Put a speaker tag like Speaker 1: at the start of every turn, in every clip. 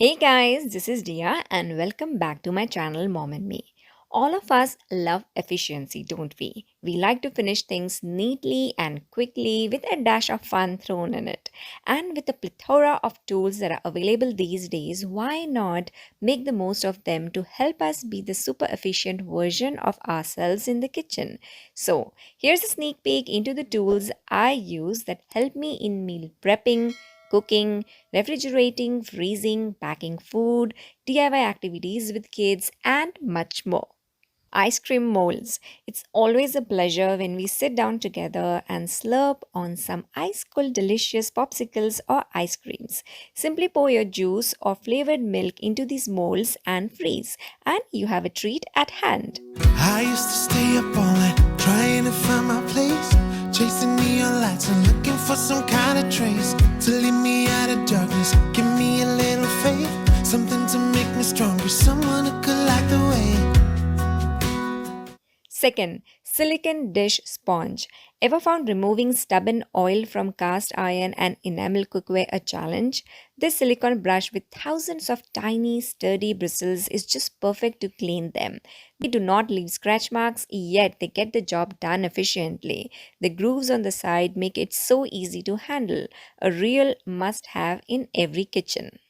Speaker 1: Hey guys, this is Dia and welcome back to my channel Mom and Me. All of us love efficiency, don't we? We like to finish things neatly and quickly with a dash of fun thrown in it. And with the plethora of tools that are available these days, why not make the most of them to help us be the super efficient version of ourselves in the kitchen? So, here's a sneak peek into the tools I use that help me in meal prepping, cooking, refrigerating, freezing, packing food, DIY activities with kids, and much more. Ice cream molds. It's always a pleasure when we sit down together and slurp on some ice cold delicious popsicles or ice creams. Simply pour your juice or flavored milk into these molds and freeze, and you have a treat at hand.
Speaker 2: I used to stay up all night trying to find my place, chasing neon lights and looking for some kind of trace to lead me out of darkness. Give me a little faith, something to make me stronger, someone who could light the way.
Speaker 1: Second, silicone dish sponge. Ever found removing stubborn oil from cast iron and enamel cookware a challenge? This silicone brush with thousands of tiny, sturdy bristles is just perfect to clean them. They do not leave scratch marks, yet they get the job done efficiently. The grooves on the side make it so easy to handle, a real must have in every kitchen.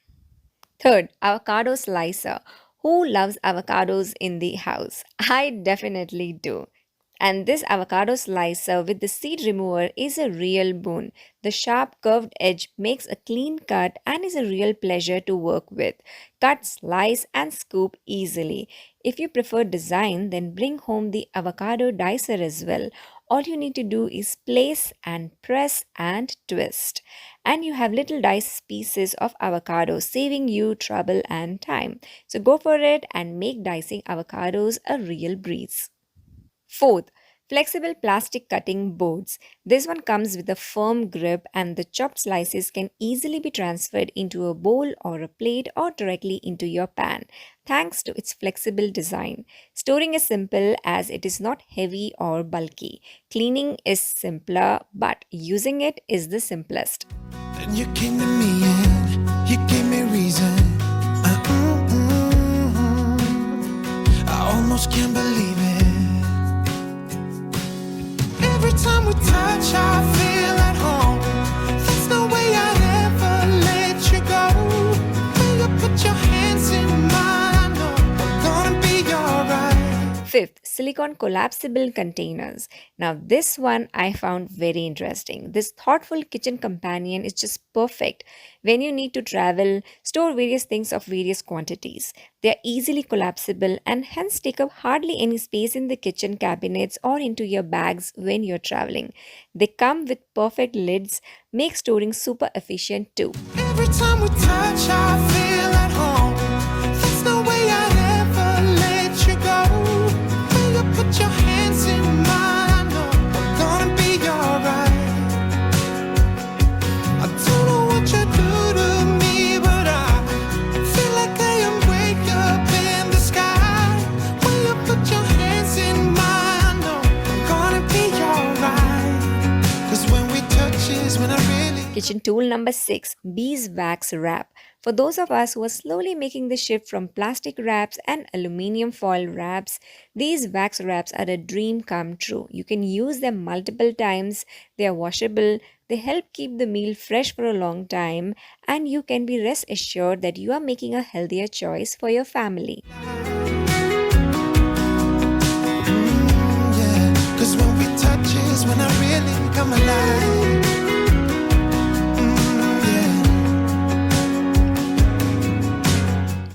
Speaker 1: Third, avocado slicer. Who loves avocados in the house? I definitely do. And this avocado slicer with the seed remover is a real boon. The sharp curved edge makes a clean cut and is a real pleasure to work with. Cut, slice, and scoop easily. If you prefer design, then bring home the avocado dicer as well. All you need to do is place and press and twist. And you have little diced pieces of avocado, saving you trouble and time. So go for it and make dicing avocados a real breeze. Fourth, flexible plastic cutting boards. This one comes with a firm grip and the chopped slices can easily be transferred into a bowl or a plate or directly into your pan thanks to its flexible design. Storing is simple as it is not heavy or bulky. Cleaning is simpler, but using it is the simplest.
Speaker 2: Then you came to me and you gave me reason. I almost can't believe it. Every time we touch, I feel at home. There's no way I'd ever let you go. When you put your hands in mine, I know I'm gonna be alright.
Speaker 1: Fifth, silicone collapsible containers. Now, this one I found very interesting. This thoughtful kitchen companion is just perfect when you need to travel, store various things of various quantities. They are easily collapsible and hence take up hardly any space in the kitchen cabinets or into your bags when you're traveling. They come with perfect lids, make storing super efficient too.
Speaker 2: Every time we touch, I feel at home. There's no way I'd ever let you go. When you put your hands in mine, I know I'm gonna be alright. I don't know what you do to me, but I feel like I am way up in the sky. When you put your hands in mine, I know I'm gonna be alright. 'Cause when we touch is when I really.
Speaker 1: Kitchen tool number 6, beeswax wrap. For those of us who are slowly making the shift from plastic wraps and aluminum foil wraps, these wax wraps are a dream come true. You can use them multiple times, they are washable, they help keep the meal fresh for a long time, and you can be rest assured that you are making a healthier choice for your family.
Speaker 2: Yeah, 'cause when we touch is when I really come alive. Yeah.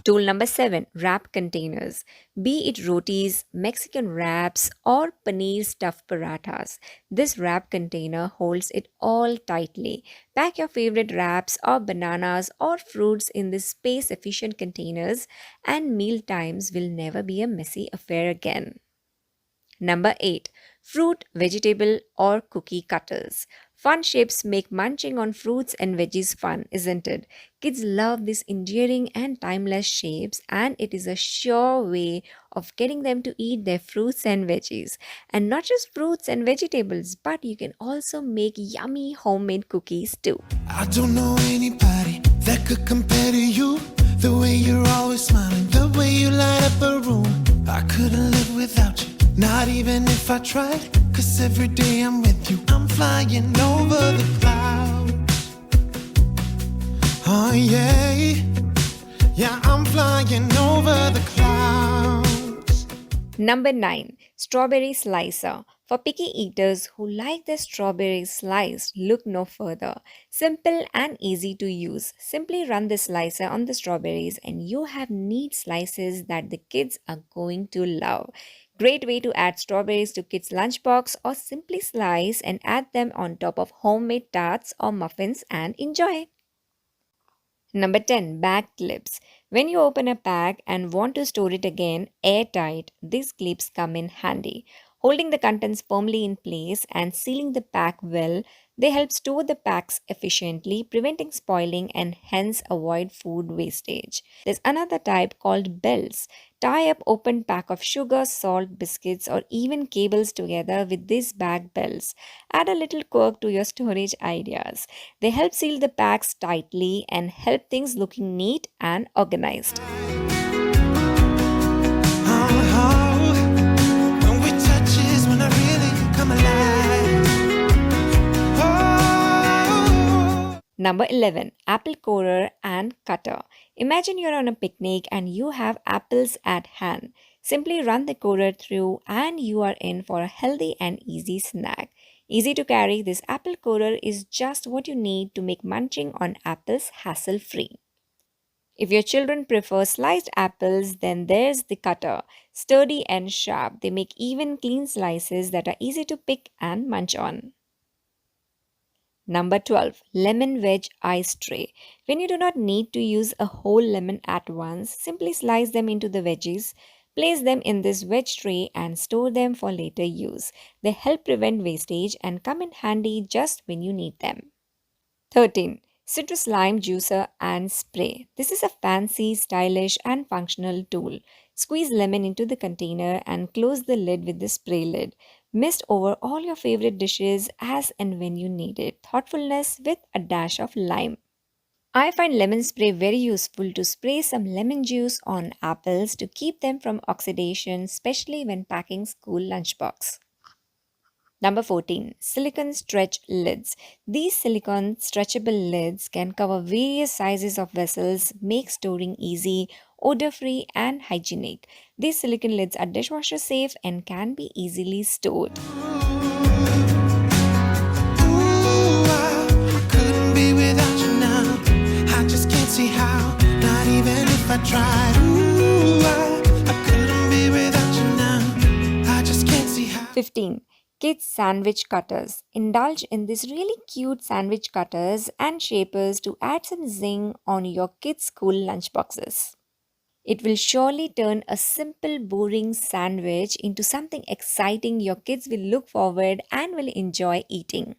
Speaker 1: Tool number 7, wrap containers. Be it rotis, Mexican wraps, or paneer stuffed parathas, this wrap container holds it all tightly. Pack your favorite wraps or bananas or fruits in these space efficient containers, and meal times will never be a messy affair again. Number 8, fruit, vegetable, or cookie cutters. Fun shapes make munching on fruits and veggies fun, isn't it? Kids love these endearing and timeless shapes, and it is a sure way of getting them to eat their fruits and veggies. And not just fruits and vegetables, but you can also make yummy homemade cookies too.
Speaker 2: I don't know anybody that could compare to you. The way you're always smiling, the way you light up a room. I couldn't live without you, not even if I tried. Cause every day I'm with you, I'm flying over the clouds. Oh yeah, yeah, I'm flying over the clouds.
Speaker 1: Number 9. Strawberry Slicer. For picky eaters who like their strawberries sliced, look no further. Simple and easy to use. Simply run the slicer on the strawberries and you have neat slices that the kids are going to love. Great way to add strawberries to kids' lunchbox or simply slice and add them on top of homemade tarts or muffins and enjoy. Number 10. Bag clips. When you open a pack and want to store it again airtight, these clips come in handy. Holding the contents firmly in place and sealing the pack well, they help store the packs efficiently, preventing spoiling and hence avoid food wastage. There's another type called belts. Tie up open pack of sugar, salt, biscuits, or even cables together with these bag belts. Add a little quirk to your storage ideas. They help seal the packs tightly and help things looking neat and organized.
Speaker 2: Oh, when we touch is when I really come alive. Oh.
Speaker 1: Number 11. Apple corer and cutter. Imagine you're on a picnic and you have apples at hand. Simply run the corer through and you are in for a healthy and easy snack. Easy to carry, this apple corer is just what you need to make munching on apples hassle free. If your children prefer sliced apples, then there's the cutter. Sturdy and sharp, they make even clean slices that are easy to pick and munch on. Number 12. Lemon wedge ice tray. When you do not need to use a whole lemon at once, simply slice them into the wedges, place them in this wedge tray and store them for later use. They help prevent wastage and come in handy just when you need them. 13. Citrus lime juicer and spray. This is a fancy, stylish, and functional tool. Squeeze lemon into the container and close the lid with the spray lid. Mist over all your favorite dishes as and when you need it. Thoughtfulness with a dash of lime. I find lemon spray very useful to spray some lemon juice on apples to keep them from oxidation, especially when packing school lunchbox. Number 14. Silicone stretch lids. These silicone stretchable lids can cover various sizes of vessels, make storing easy, odor-free and hygienic. These silicone lids are dishwasher safe and can be easily stored.
Speaker 2: Ooh, I couldn't be without you now. I just can't see how, not even if I tried. Ooh, I couldn't be without you now. I just can't see how.
Speaker 1: 15. Kids sandwich cutters. Indulge in these really cute sandwich cutters and shapers to add some zing on your kids' school lunchboxes. It will surely turn a simple, boring sandwich into something exciting your kids will look forward and will enjoy eating.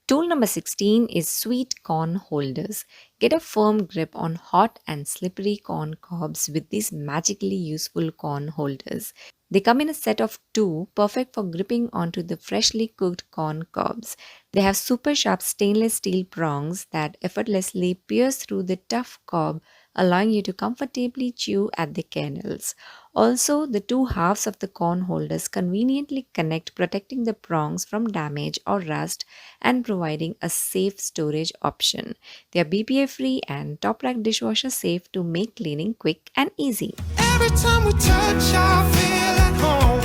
Speaker 1: Tool number 16 is sweet corn holders. Get a firm grip on hot and slippery corn cobs with these magically useful corn holders. They come in a set of 2, perfect for gripping onto the freshly cooked corn cobs. They have super sharp stainless steel prongs that effortlessly pierce through the tough cob, allowing you to comfortably chew at the kernels. Also, the 2 halves of the corn holders conveniently connect, protecting the prongs from damage or rust and providing a safe storage option. They are BPA free and top rack dishwasher safe to make cleaning quick and easy.
Speaker 2: Every time we touch, I feel at home.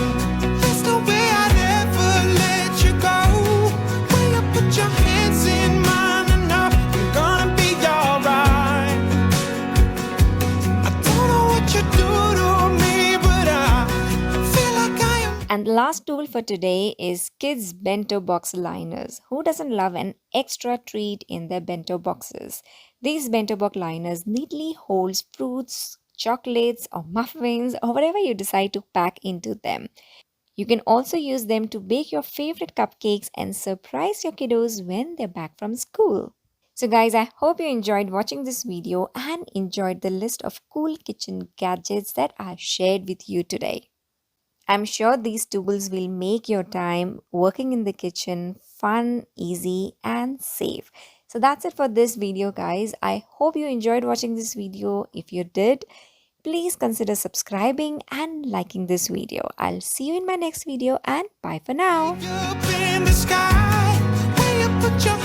Speaker 2: There's no way I'd ever let you go. When you put your hands in mine, I know I'm gonna be alright. I don't know what you do to me, but I feel like I am.
Speaker 1: And the last tool for today is kids' bento box liners. Who doesn't love an extra treat in their bento boxes? These bento box liners neatly holds fruits, chocolates or muffins or whatever you decide to pack into them. You can also use them to bake your favorite cupcakes and surprise your kiddos when they're back from school. So guys, I hope you enjoyed watching this video and enjoyed the list of cool kitchen gadgets that I've shared with you today. I'm sure these tools will make your time working in the kitchen fun, easy, and safe. So that's it for this video, guys. I hope you enjoyed watching this video. If you did, please consider subscribing and liking this video. I'll see you in my next video and bye for now.
Speaker 2: Up in the sky, way you put your